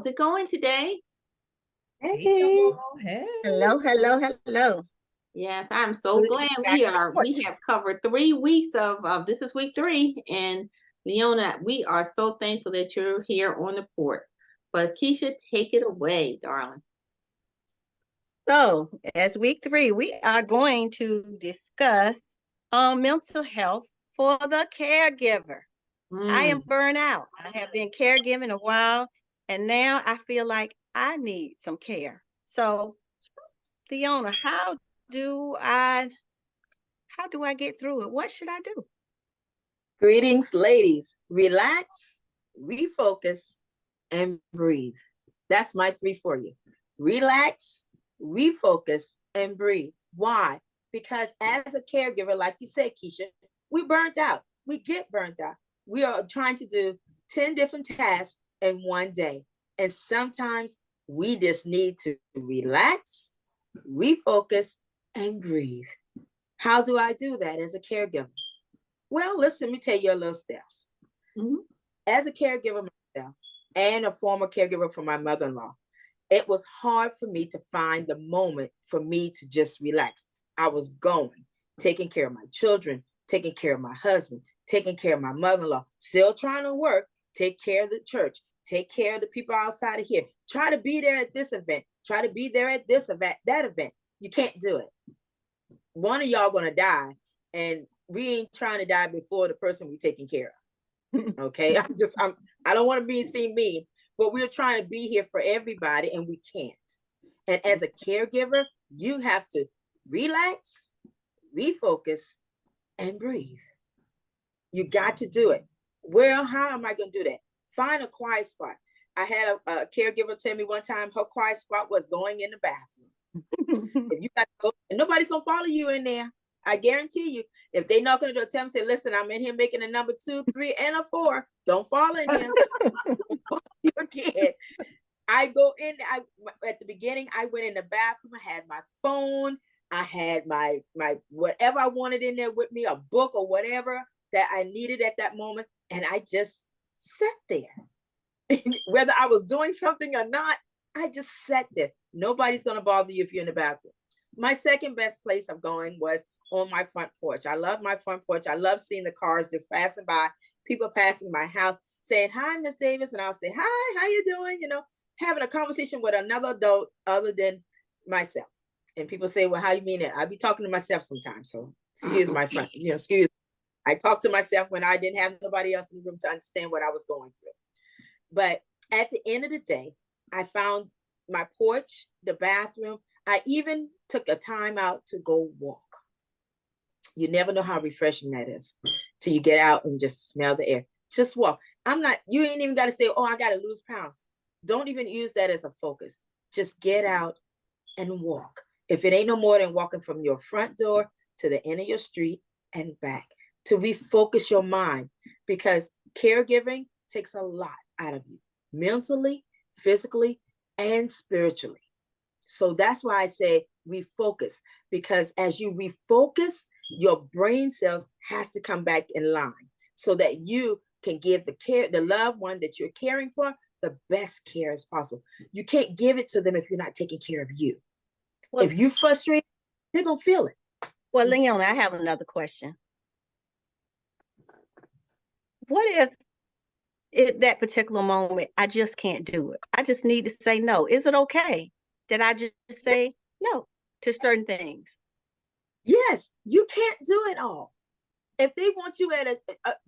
How's it going today? Hey, Hey. hello. Yes, I'm so Good to glad be back on the we porch. have covered 3 weeks of this is week 3. And Leona, we are so thankful that you're here on the port. But Keisha, take it away, darling. So, as week 3, we are going to discuss mental health for the caregiver. I am Mm. burned out. I have been caregiving a while, and now I feel like I need some care. So, Fiona, do I how do I get through it? What should I do? Greetings, ladies. Relax, refocus, and breathe. That's my 3 for you. Relax, refocus, and breathe. Why? Because as a caregiver, like you said, Keisha, we burnt out. We get burnt out. We are trying to do 10 different tasks in one day. And sometimes we just need to relax, refocus, and breathe. How do I do that as a caregiver? Well, listen, let me tell you a little steps. Mm-hmm. As a caregiver myself and a former caregiver for my mother-in-law, it was hard for me to find the moment for me to just relax. I was going, taking care of my children, taking care of my husband, taking care of my mother-in-law, still trying to work, take care of the church, take care of the people outside of here, try to be there at this event, try to be there at this event, that event. You can't do it. One of y'all gonna die, and we ain't trying to die before the person we're taking care of. Okay. I don't want to be seen mean, but we're trying to be here for everybody and we can't. And as a caregiver, you have to relax, refocus, and breathe. You got to do it. Well, how am I going to do that? Find a quiet spot. I had a caregiver tell me one time her quiet spot was going in the bathroom. If you got to go, and nobody's going to follow you in there. I guarantee you, if they knock on the door, tell them, say, listen, I'm in here making a number 2, 3, and a 4. Don't fall in here. You can't. I go in, at the beginning, I went in the bathroom, I had my phone, I had my whatever I wanted in there with me, a book or whatever that I needed at that moment. And I just sat there. Whether I was doing something or not, I just sat there. Nobody's going to bother you if you're in the bathroom. My second best place of going was on my front porch. I love my front porch. I love seeing the cars just passing by, people passing my house, saying, hi, Miss Davis. And I'll say, hi, how you doing? You know, having a conversation with another adult other than myself. And people say, well, how you mean it? I'll be talking to myself sometimes. So excuse my friend, excuse. I talk to myself when I didn't have nobody else in the room to understand what I was going through. But at the end of the day, I found my porch, the bathroom. I even took a time out to go walk. You never know how refreshing that is till you get out and just smell the air. Just walk. You ain't even got to say, oh, I got to lose pounds. Don't even use that as a focus. Just get out and walk. If it ain't no more than walking from your front door to the end of your street and back, to refocus your mind, because caregiving takes a lot out of you, mentally, physically, and spiritually. So that's why I say refocus, because as you refocus, your brain cells has to come back in line so that you can give the loved one that you're caring for the best care as possible. You can't give it to them if you're not taking care of you. Well, if you frustrate, they're gonna feel it. Well, Leon, I have another question. What if at that particular moment I just can't do it? I just need to say no. Is it okay that I just say no to certain things? Yes, you can't do it all. If they want you at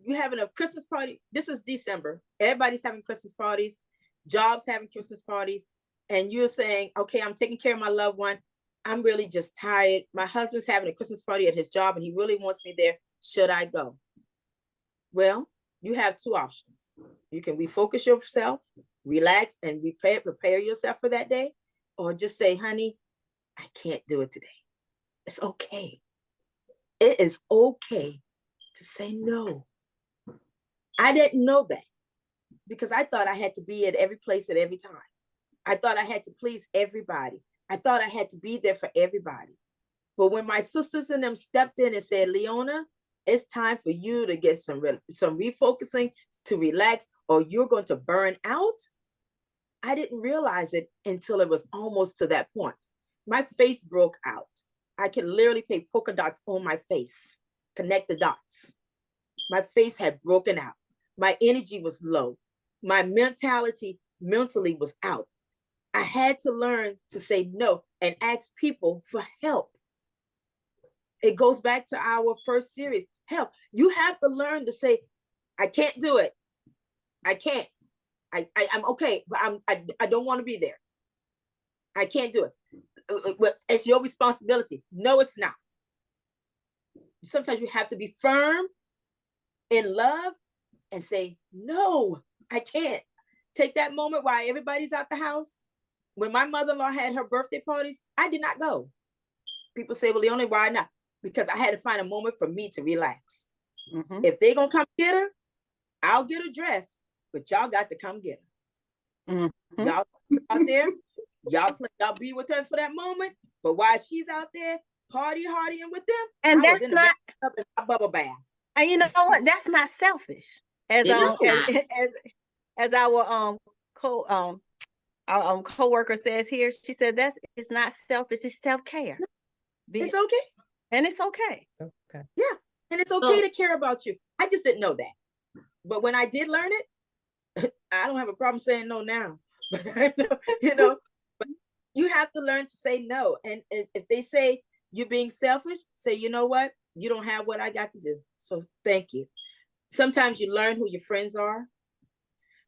you having a Christmas party, this is December. Everybody's having Christmas parties, jobs having Christmas parties, and you're saying, okay, I'm taking care of my loved one. I'm really just tired. My husband's having a Christmas party at his job and he really wants me there. Should I go? Well, you have 2 options. You can refocus yourself, relax, and prepare yourself for that day, or just say, honey, I can't do it today. It's okay. It is okay to say no. I didn't know that because I thought I had to be at every place at every time. I thought I had to please everybody. I thought I had to be there for everybody. But when my sisters and them stepped in and said, Leona, it's time for you to get some refocusing, to relax, or you're going to burn out, I didn't realize it until it was almost to that point. My face broke out. I could literally paint polka dots on my face, connect the dots. My face had broken out. My energy was low. My mentally was out. I had to learn to say no and ask people for help. It goes back to our first series. Help. You have to learn to say, I can't do it. I can't. I'm okay, but I don't want to be there. I can't do it. But it's your responsibility. No, it's not. Sometimes you have to be firm in love and say, no, I can't. Take that moment while everybody's out the house. When my mother-in-law had her birthday parties, I did not go. People say, well, Leonie, why not? Because I had to find a moment for me to relax. Mm-hmm. If they're going to come get her, I'll get her dressed, but y'all got to come get her. Mm-hmm. Y'all out there, y'all be with her for that moment. But while she's out there partying with them, And I was that's in the not, in my bubble bath. and you know what? That's not selfish. As It is not. as our co-worker says here, she said it's not selfish, it's self-care. It's okay. And it's okay. Okay. Yeah. And it's okay to care about you. I just didn't know that. But when I did learn it, I don't have a problem saying no now. You know, but you have to learn to say no. And if they say you're being selfish, say, you know what? You don't have what I got to do. So thank you. Sometimes you learn who your friends are.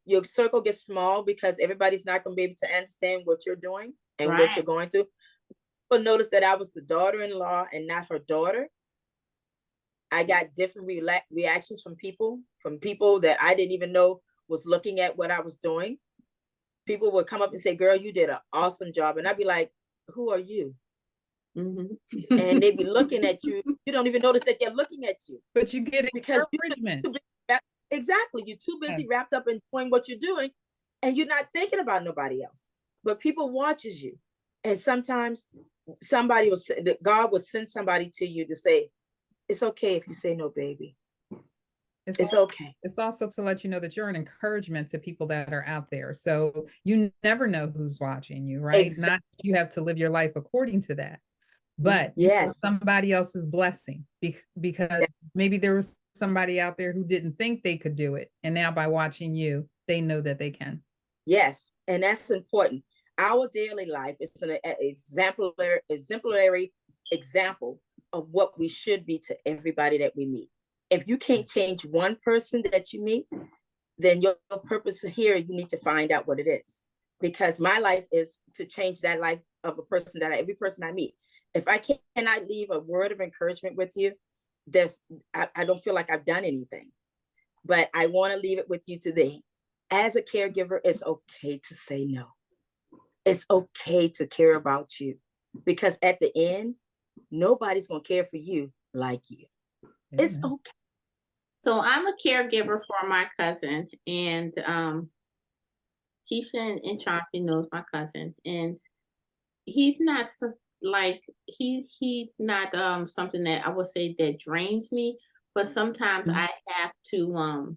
Your circle gets small because everybody's not going to be able to understand what you're doing and what you're going through. But notice that I was the daughter-in-law and not her daughter. I got different reactions from people that I didn't even know was looking at what I was doing. People would come up and say, girl, you did an awesome job. And I'd be like, who are you? Mm-hmm. And they'd be looking at you. You don't even notice that they're looking at you. But you get Because encouragement. Exactly. You're too busy wrapped up in doing what you're doing and you're not thinking about nobody else. But people watches you. And sometimes somebody will say that God will send somebody to you to say, it's okay if you say no, baby. It's okay. It's also to let you know that you're an encouragement to people that are out there. So you never know who's watching you, right? Exactly. Not you have to live your life according to that. But yes, somebody else's blessing because maybe there was somebody out there who didn't think they could do it. And now by watching you, they know that they can. Yes. And that's important. Our daily life is an exemplary example of what we should be to everybody that we meet. If you can't change one person that you meet, then your purpose here, you need to find out what it is. Because my life is to change that life of a person every person I meet. If I cannot leave a word of encouragement with you, I don't feel like I've done anything. But I want to leave it with you today. As a caregiver, it's okay to say no. It's okay to care about you. Because at the end, nobody's going to care for you like you. Yeah. It's okay. So I'm a caregiver for my cousin, and Keisha and Chauncey knows my cousin, and he's not like he's not something that I would say that drains me, but sometimes I have to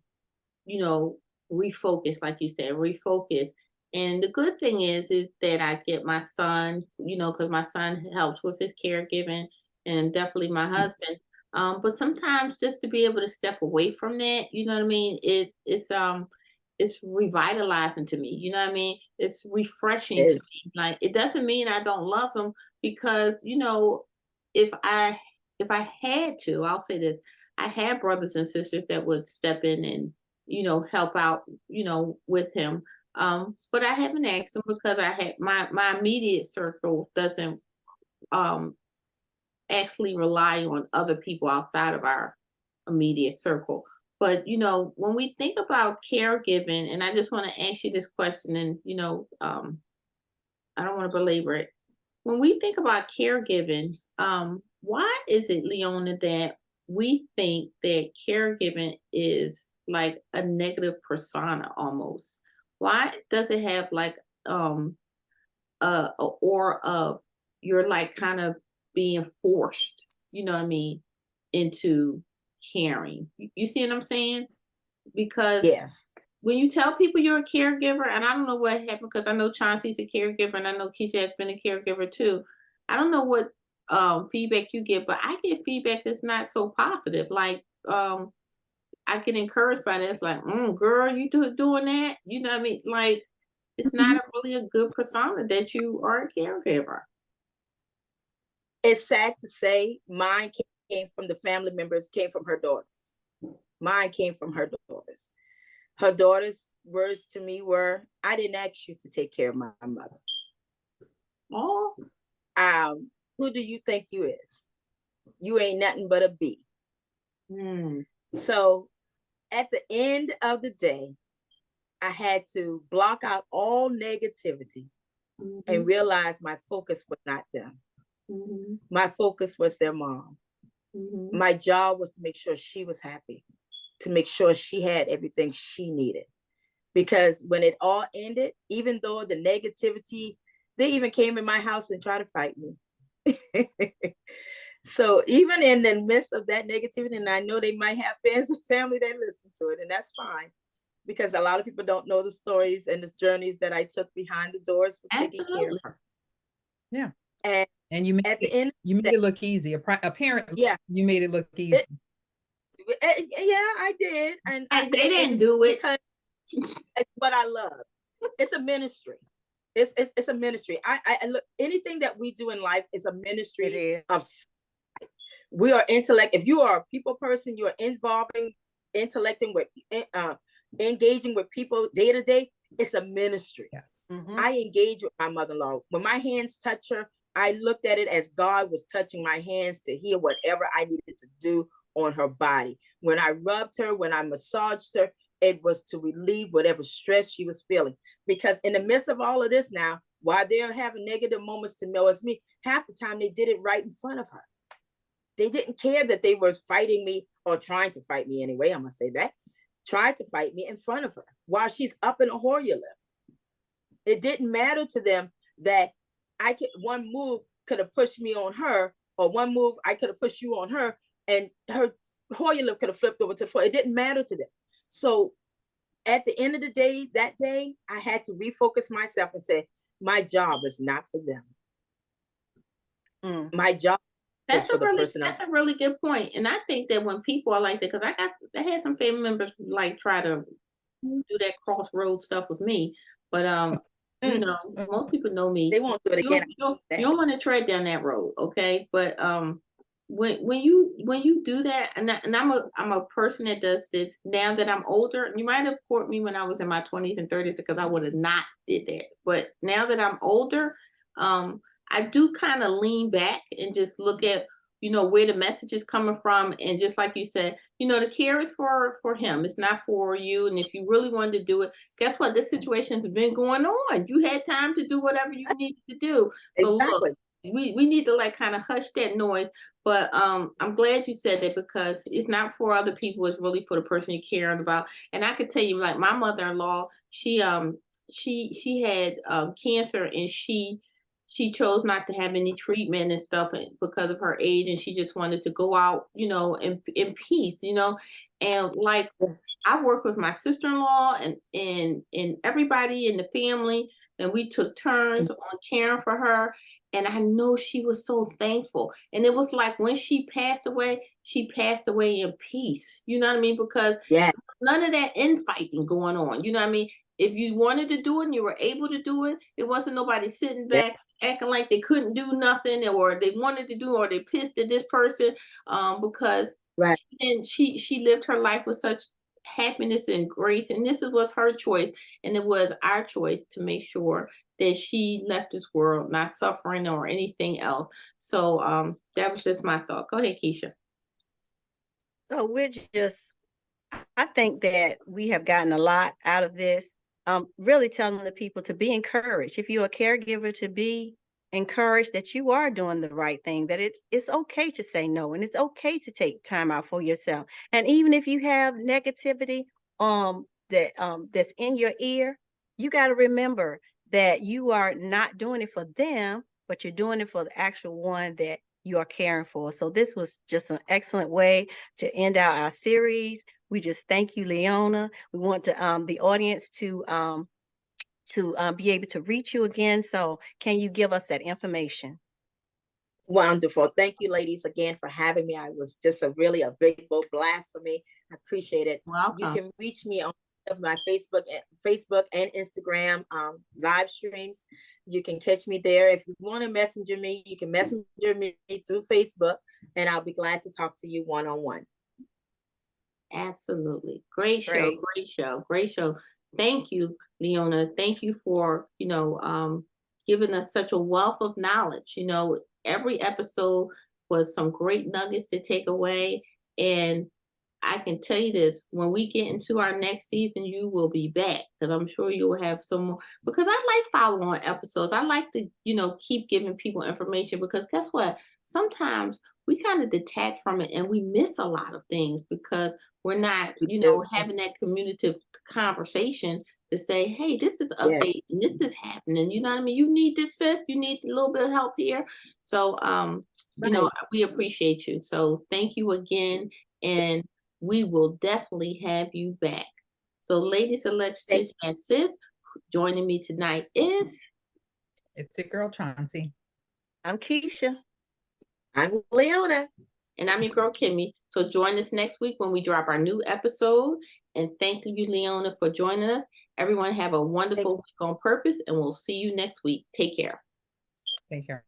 you know, refocus, like you said, refocus. And the good thing is that I get my son, you know, because my son helps with his caregiving, and definitely my husband. But sometimes just to be able to step away from that, you know what I mean? It's revitalizing to me. You know what I mean? It's refreshing to me. Like, it doesn't mean I don't love him, because, you know, if I had to, I'll say this, I had brothers and sisters that would step in and, you know, help out, you know, with him. But I haven't asked them because I had my immediate circle doesn't actually rely on other people outside of our immediate circle. But, you know, when we think about caregiving, and I just want to ask you this question, and, you know, I don't want to belabor it. When we think about caregiving, why is it, Leona, that we think that caregiving is like a negative persona almost? Why does it have like a aura of you're like kind of being forced, you know what I mean, into caring? You see what I'm saying? Because yes, when you tell people you're a caregiver, and I don't know what happened because I know Chauncey's a caregiver and I know Keisha has been a caregiver too. I don't know what feedback you get, but I get feedback that's not so positive. Like I get encouraged by this, like, girl, you doing that? You know what I mean? Like it's not really a good persona that you are a caregiver. It's sad to say mine came from the family members, came from her daughters. Mine came from her daughters. Her daughter's words to me were, I didn't ask you to take care of my mother. Oh. Who do you think you is? You ain't nothing but a bee. So at the end of the day, I had to block out all negativity and realize my focus was not them. My focus was their mom. My job was to make sure she was happy, to make sure she had everything she needed. Because when it all ended, even though the negativity, they even came in my house and tried to fight me. So even in the midst of that negativity, and I know they might have fans and family that listen to it, and that's fine. Because a lot of people don't know the stories and the journeys that I took behind the doors for taking care of her. Yeah. And you made at the end, you made it look easy. Apparently, yeah, you made it look easy. Yeah, I did. And they didn't do it because it's what I love. It's a ministry. It's a ministry. I look, anything that we do in life is a ministry of. We are intellect. If you are a people person, you are intellecting with, engaging with people day to day. It's a ministry. Yes. I engage with my mother-in-law. When my hands touch her, I looked at it as God was touching my hands to heal whatever I needed to do on her body. When I rubbed her, when I massaged her, it was to relieve whatever stress she was feeling. Because in the midst of all of this now, while they're having negative moments to know it's me, half the time they did it right in front of her. They didn't care that they were fighting me or trying to fight me anyway. I'm going to say that. Tried to fight me in front of her while she's up in a Hoyer lift. It didn't matter to them that one move could have pushed me on her, or one move I could have pushed you on her, and her Hoyer lift could have flipped over to the floor. It didn't matter to them. So at the end of the day, that day, I had to refocus myself and say, my job is not for them. My job is for the person. That's a really good point. And I think that when people are like that, because I had some family members like try to do that crossroad stuff with me, but you know, most people know me. They won't do it again. You don't want to tread down that road, okay? But when you do that, and I'm a person that does this now that I'm older. You might have caught me when I was in my 20s and 30s because I would have not did that. But now that I'm older, I do kind of lean back and just look at, you know, where the message is coming from. And just like you said, you know, the care is for him. It's not for you. And if you really wanted to do it, guess what? This situation has been going on. You had time to do whatever you needed to do. So exactly. Look, we need to like kind of hush that noise. But I'm glad you said that, because it's not for other people. It's really for the person you care about. And I could tell you, like my mother-in-law, she had cancer, and she chose not to have any treatment and stuff because of her age, and she just wanted to go out, you know, in peace, you know. And like I worked with my sister-in-law and everybody in the family, and we took turns on caring for her. And I know she was so thankful. And it was like when she passed away in peace. You know what I mean? Because none of that infighting going on. You know what I mean? If you wanted to do it and you were able to do it, it wasn't nobody sitting back acting like they couldn't do nothing, or they wanted to do, or they pissed at this person because she lived her life with such happiness and grace, and this was her choice, and it was our choice to make sure that she left this world not suffering or anything else. So that was just my thought. Go ahead, Keisha. So I think that we have gotten a lot out of this. Really telling the people to be encouraged. If you're a caregiver, to be encouraged that you are doing the right thing, that it's okay to say no, and it's okay to take time out for yourself. And even if you have negativity that's in your ear, you got to remember that you are not doing it for them, but you're doing it for the actual one that you are caring for. So this was just an excellent way to end out our series. We just thank you, Leona. We want to the audience to be able to reach you again. So can you give us that information? Wonderful. Thank you, ladies, again for having me. I was just a big bold blast for me. I appreciate it. Welcome. You can reach me on my Facebook and Instagram live streams. You can catch me there. If you want to messenger me, you can messenger me through Facebook, and I'll be glad to talk to you one-on-one. Absolutely. Great show, Great. great show, great show. Thank you, Leona. Thank you for, giving us such a wealth of knowledge. Every episode was some great nuggets to take away. And I can tell you this, when we get into our next season, you will be back, because I'm sure you will have some more, because I like following episodes. I like to, keep giving people information, because guess what? Sometimes we kind of detach from it and we miss a lot of things because we're not, having that communicative conversation to say, hey, this is update and this is happening. You know what I mean? You need this, sis. You need a little bit of help here. So, we appreciate you. So thank you again. And we will definitely have you back. So, ladies, and let's just and sis. Joining me tonight is It's your girl Chauncey. I'm Keisha. I'm Leona. And I'm your girl Kimmy. So join us next week when we drop our new episode. And thank you, Leona, for joining us. Everyone have a wonderful week on purpose, and we'll see you next week. Take care. Take care.